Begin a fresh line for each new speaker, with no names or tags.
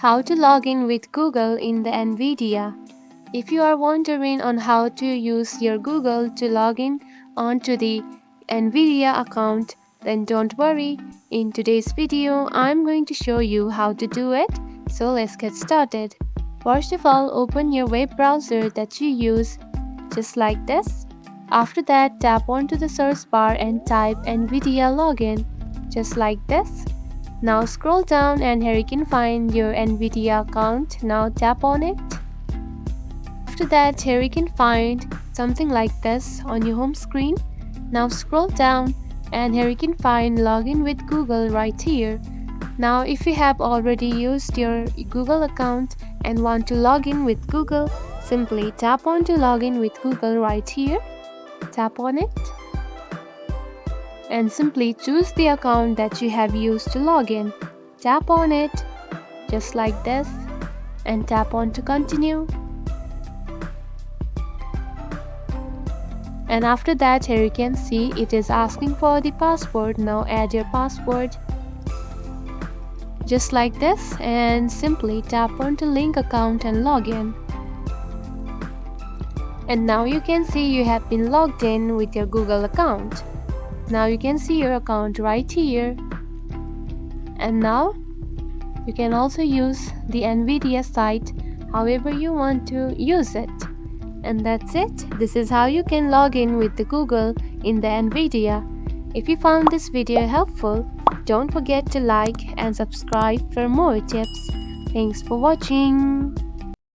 How to log in with Google in the Nvidia. If you are wondering on how to use your Google to log in onto the Nvidia account, then don't worry. In today's video, I'm going to show you how to do it. So let's get started. First of all, open your web browser that you use, just like this. After that, tap onto the search bar and type Nvidia login, just like this. Now scroll down and here you can find your Nvidia account. Now tap on it. After that, here you can find something like this on your home screen. Now scroll down and here you can find login with Google right here. Now if you have already used your Google account and want to log in with Google, simply tap on to login with Google right here. Tap on it and simply choose the account that you have used to log in. Tap on it just like this and tap on to continue. And after that, here you can see it is asking for the password. Now add your password just like this and simply tap on to link account and log in. And now you can see you have been logged in with your Google account. Now you can see your account right here. And now you can also use the Nvidia site however you want to use it. And that's it. This is how you can log in with the Google in the Nvidia. If you found this video helpful, don't forget to like and subscribe for more tips. Thanks for watching.